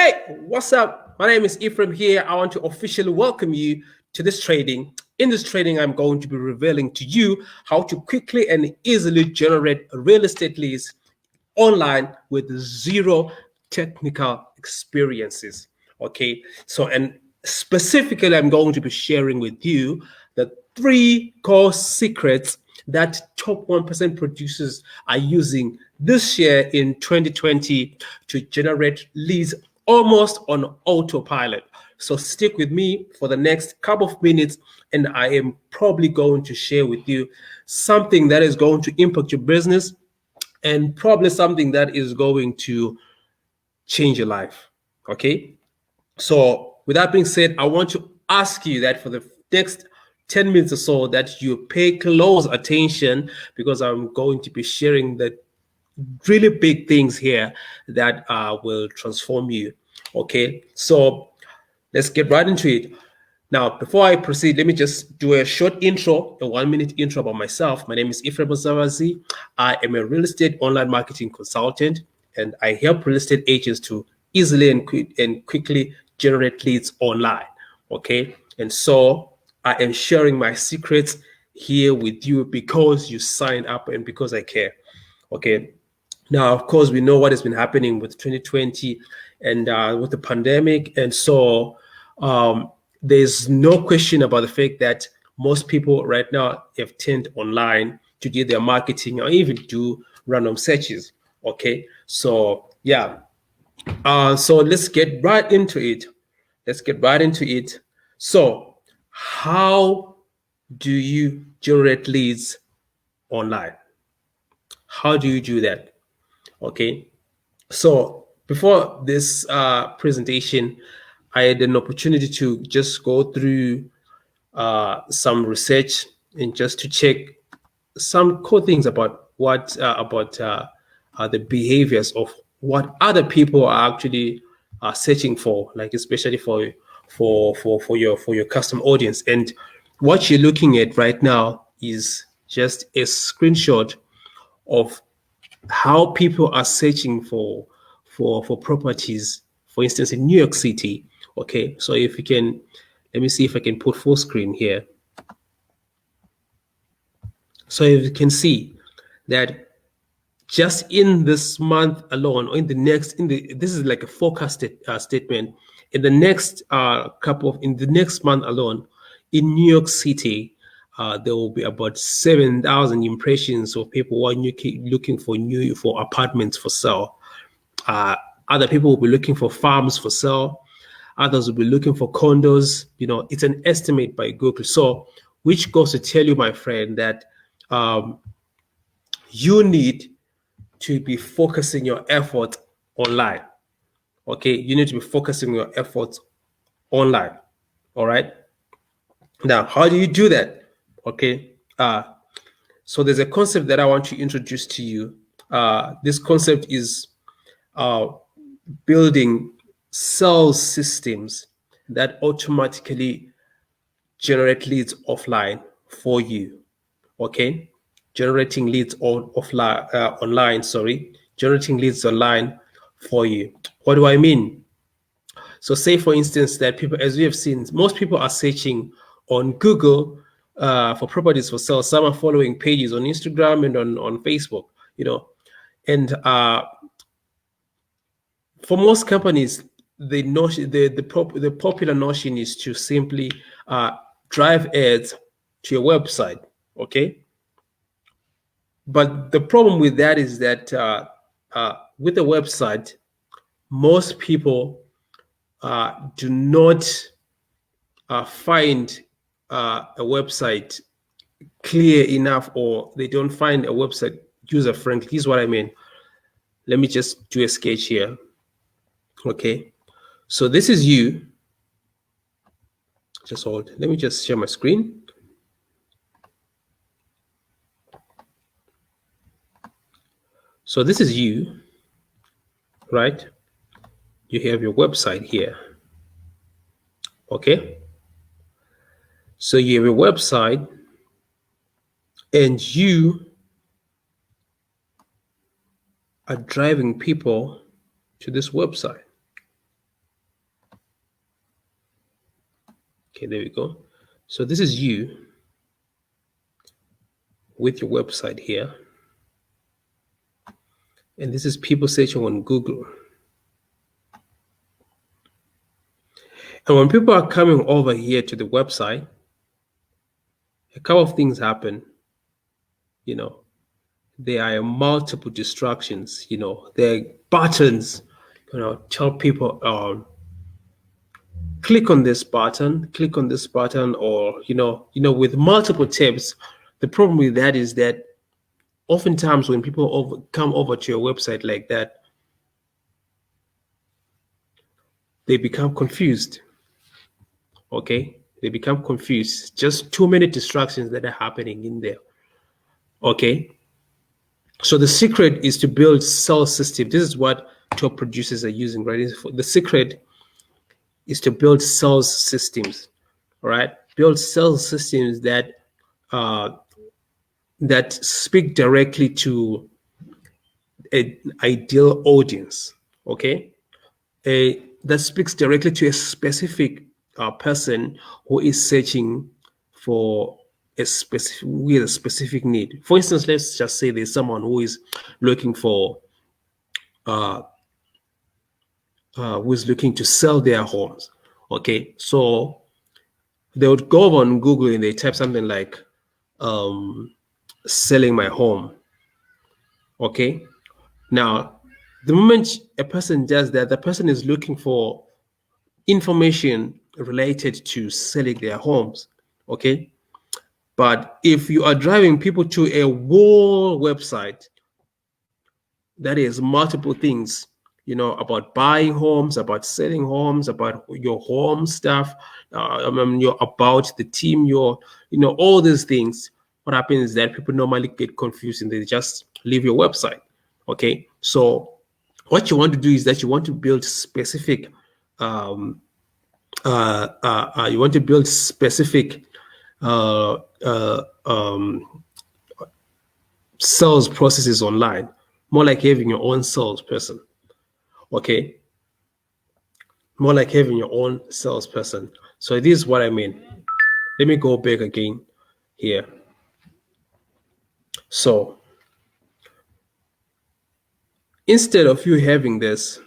Hey, what's up? My name is Ephraim here. I want to officially welcome you to this trading. In this trading, I'm going to be revealing to you how to quickly and easily generate real estate leads online with zero technical experiences. Okay, so and specifically, I'm going to be sharing with you the 3 core secrets that top 1% producers are using this year in 2020 to generate leads almost on autopilot. So stick with me for the next couple of minutes, and I am probably going to share with you something that is going to impact your business and probably something that is going to change your life. Okay. So with that being said, I want to ask you that for the next 10 minutes or so that you pay close attention, because I'm going to be sharing the really big things here that will transform you. Okay. So let's get right into it. Now, before I proceed, let me just do a short intro, a 1-minute intro about myself. My name is Ephraim Savazi. I am a real estate online marketing consultant, and I help real estate agents to easily and quickly generate leads online. Okay. And so I am sharing my secrets here with you because you signed up and because I care. Okay. Now, of course, we know what has been happening with 2020 and with the pandemic. And so there's no question about the fact that most people right now have turned online to do their marketing or even do random searches. Okay. So, yeah. So let's get right into it. So, how do you generate leads online? How do you do that? Okay. So before this presentation, I had an opportunity to just go through some research and just to check some core things about the behaviors of what other people are actually searching for, like especially for your custom audience. And what you're looking at right now is just a screenshot of how people are searching for properties, for instance, in New York City. Okay, so if you can, let me see if I can put full screen here. So if you can see that just in this month alone, or this is like a forecasted statement. In the next in the next month alone, in New York City, there will be about 7,000 impressions of people who are looking for apartments for sale. Other people will be looking for farms for sale. Others will be looking for condos. It's an estimate by Google. So, which goes to tell you, my friend, that you need to be focusing your effort online. Okay, you need to be focusing your efforts online. All right. Now, how do you do that? Okay. So there's a concept that I want to introduce to you. This concept is building sales systems that automatically generate leads offline for you. Okay, generating leads online. Generating leads online for you. What do I mean? So, say for instance that people, as we have seen, most people are searching on Google for properties for sale. Some are following pages on Instagram and on Facebook. And for most companies, the popular notion is to simply drive ads to your website. Okay, but the problem with that is that with the website, most people do not find a website clear enough, or they don't find a website user friendly. Here's what I mean. Let me just do a sketch here. Okay, so this is you. Just hold. Let me just share my screen. So this is you, right? You have your website here. Okay. So you have a website and you are driving people to this website. Okay, there we go. So this is you with your website here. And this is people searching on Google. And when people are coming over here to the website, a couple of things happen. You know, there are multiple distractions. You know, there are buttons. You know, tell people, click on this button, click on this button, or with multiple tabs. The problem with that is that oftentimes when people come over to your website like that, they become confused. Okay, they become confused. Just too many distractions that are happening in there. Okay, so the secret is to build sales system. This is what top producers are using, right? The secret is to build sales systems. All right, build sales systems uh, that speak directly to an ideal audience. Okay, that speaks directly to a specific person who is searching for a specific need. For instance, let's just say there's someone who is looking for uh, who is looking to sell their homes. Okay, so they would go on Google and they type something like um, "selling my home." Okay, now the moment a person does that, the person is looking for information related to selling their homes. Okay, but if you are driving people to a whole website that is multiple things, about buying homes, about selling homes, about your home stuff, about the team, all these things. What happens is that people normally get confused and they just leave your website. Okay, so what you want to do is that you want to build specific, you want to build specific uh, uh, um, sales processes online, more like having your own salesperson. Okay, more like having your own salesperson. So this is what I mean. Let me go back again here. So instead of you having this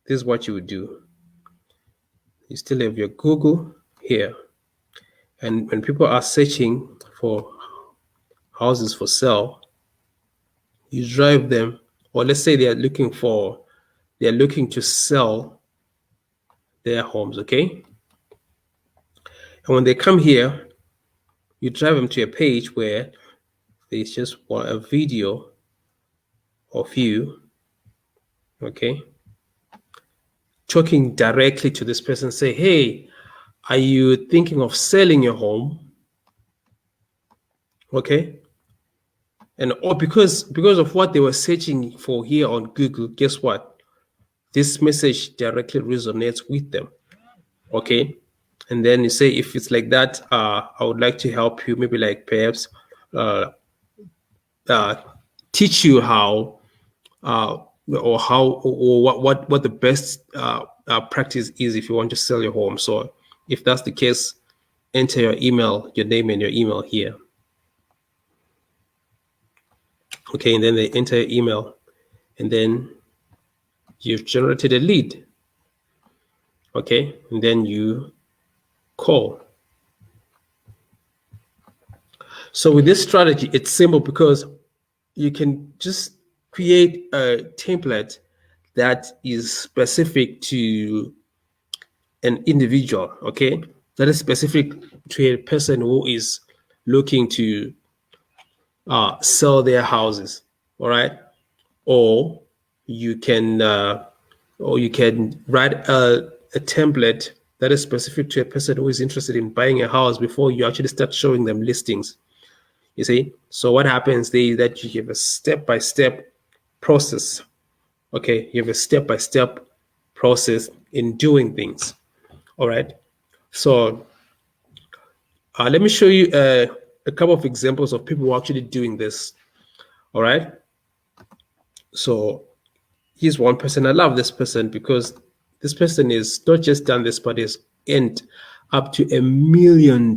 is what you would do. You still have your Google here. And when people are searching for houses for sale, you drive them, or let's say they're looking to sell their homes, okay? And when they come here, you drive them to a page where there's just a video of you, okay, talking directly to this person. Say, hey, are you thinking of selling your home? Okay. And or because of what they were searching for here on Google, guess what? This message directly resonates with them. Okay. And then you say, if it's like that, I would like to help you, maybe like perhaps uh, uh, teach you how or how or what the best practice is if you want to sell your home. So if that's the case, enter your email, your name and your email here. Okay, and then they enter your email, and then you've generated a lead. Okay, and then you call. So with this strategy, it's simple because you can just create a template that is specific to an individual, okay? That is specific to a person who is looking to sell their houses, all right? Or you can write a template that is specific to a person who is interested in buying a house before you actually start showing them listings. You see, so what happens there is that you have a step-by-step process. Okay, you have a step-by-step process in doing things. All right. So let me show you a couple of examples of people who are actually doing this. All right. So here's one person. I love this person because this person is not just done this, but is earned up to $1 million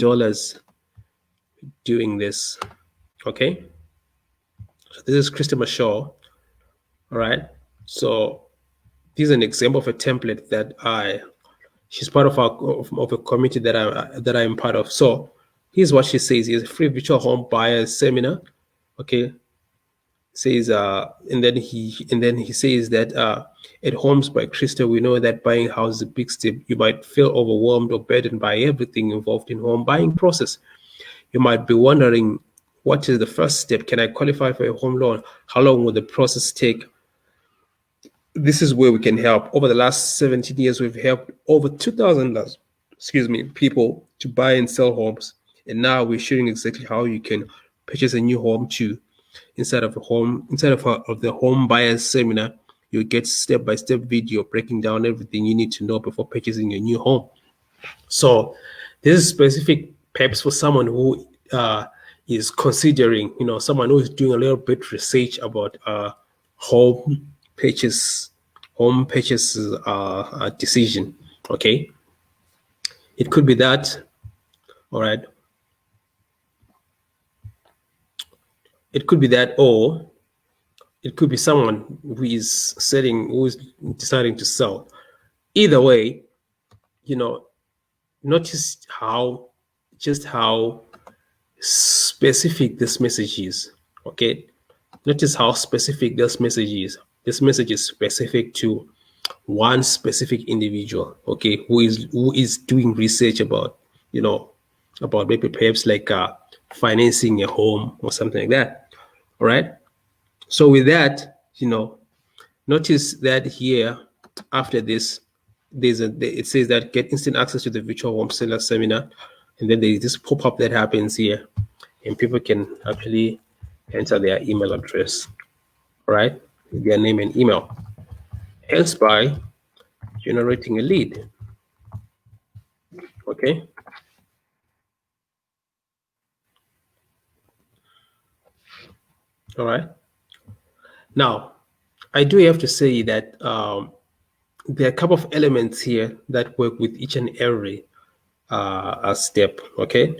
doing this. Okay, so this is Christopher Shaw. All right, so this is an example of a template that she's part of a committee that I'm part of. So here's what she says: "It's a free virtual home buyer seminar." Okay, says and then he says that at Homes by Krista, we know that buying a house is a big step. You might feel overwhelmed or burdened by everything involved in home buying process. You might be wondering, what is the first step? Can I qualify for a home loan? How long will the process take? This is where we can help. Over the last 17 years, we've helped over 2,000 people to buy and sell homes. And now we're showing exactly how you can purchase a new home too. Instead of the home buyers seminar, you get step-by-step video breaking down everything you need to know before purchasing your new home. So this is specific perhaps for someone who is considering, someone who is doing a little bit research about home purchase, decision. Okay, it could be that. All right, it could be that, or it could be someone who is deciding to sell. Either way, notice how specific this message is. Okay, notice how specific this message is. This message is specific to one specific individual, okay, who is doing research about about maybe perhaps like financing a home or something like that. All right, so with that, notice that here after this, it says that get instant access to the virtual home seller seminar, and then there's this pop-up that happens here, and people can actually enter their email address, right, their name and email, hence by generating a lead. Okay, all right. Now, I do have to say that there are a couple of elements here that work with each and every step. Okay,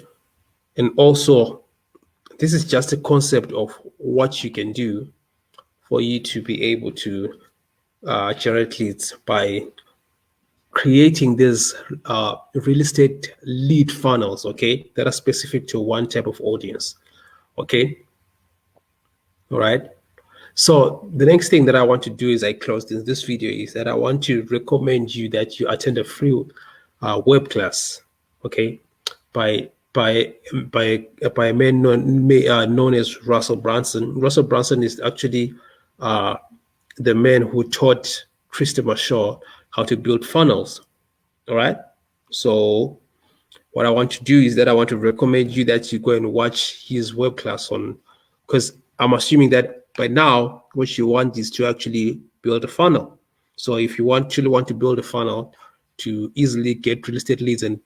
and also this is just a concept of what you can do for you to be able to generate leads by creating these real estate lead funnels, okay, that are specific to one type of audience. Okay, all right. So the next thing that I want to do is I close this video is that I want to recommend you that you attend a free web class, okay, by a man known as Russell Brunson. Russell Brunson is actually the man who taught Christopher Shaw how to build funnels. All right. So what I want to do is that I want to recommend you that you go and watch his web class on, because I'm assuming that by now what you want is to actually build a funnel. So if you truly want to build a funnel to easily get real estate leads and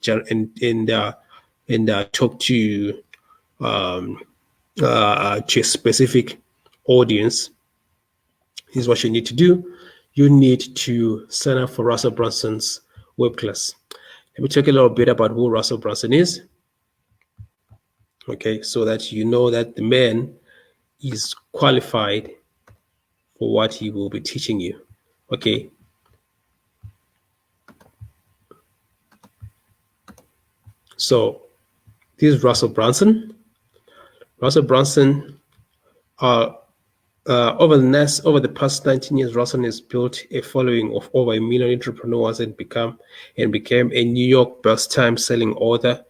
talk to a specific audience, here's what you need to do. You need to sign up for Russell Brunson's web class. Let me talk a little bit about who Russell Brunson is. Okay, so that you know that the man is qualified for what he will be teaching you. Okay. So this is Russell Brunson. Russell Brunson, over the past 19 years, Russell has built a following of over 1 million entrepreneurs and became a New York best-time selling author.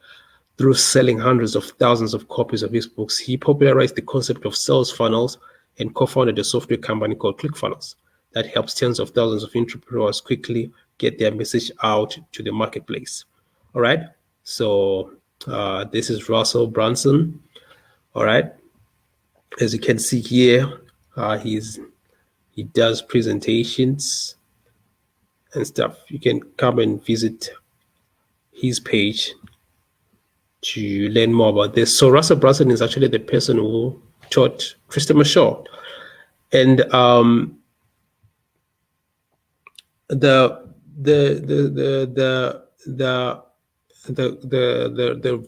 Through selling hundreds of thousands of copies of his books, he popularized the concept of sales funnels and co-founded a software company called ClickFunnels that helps tens of thousands of entrepreneurs quickly get their message out to the marketplace. All right. So this is Russell Brunson. All right. As you can see here, he does presentations and stuff. You can come and visit his page to learn more about this. So Russell Brunson is actually the person who taught Christopher Shaw. And the the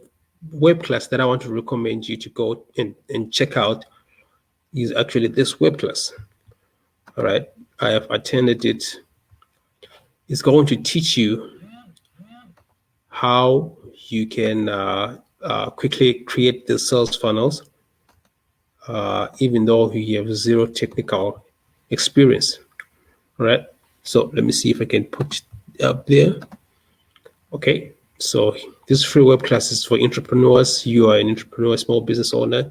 web class that I want to recommend you to go and check out is actually this web class. All right, I have attended it. It's going to teach you how you can quickly create the sales funnels, even though you have zero technical experience. All right, so let me see if I can put it up there. Okay, so this free web class is for entrepreneurs. You are an entrepreneur, small business owner,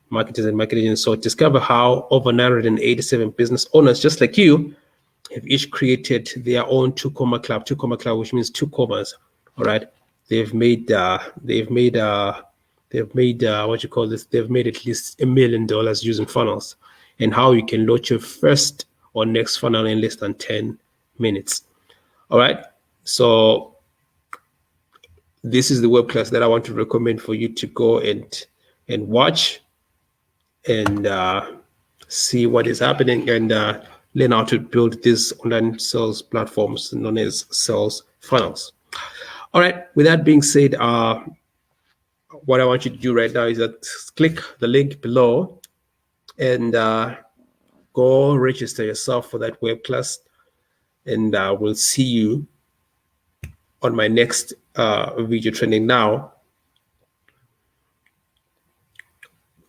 marketers and marketing. So discover how over 987 business owners just like you have each created their own two comma club, which means two commas. All right, they've made what you call this? They've made at least $1 million using funnels, and how you can launch your first or next funnel in less than 10 minutes. All right, so this is the web class that I want to recommend for you to go and watch and see what is happening and learn how to build these online sales platforms known as sales funnels. All right, with that being said, what I want you to do right now is that click the link below and go register yourself for that web class, and we'll see you on my next video training. Now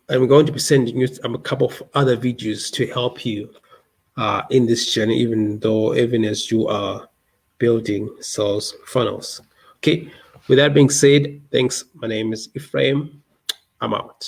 I'm going to be sending you a couple of other videos to help you in this journey, even as you are building sales funnels. Okay, with that being said, thanks. My name is Ephraim. I'm out.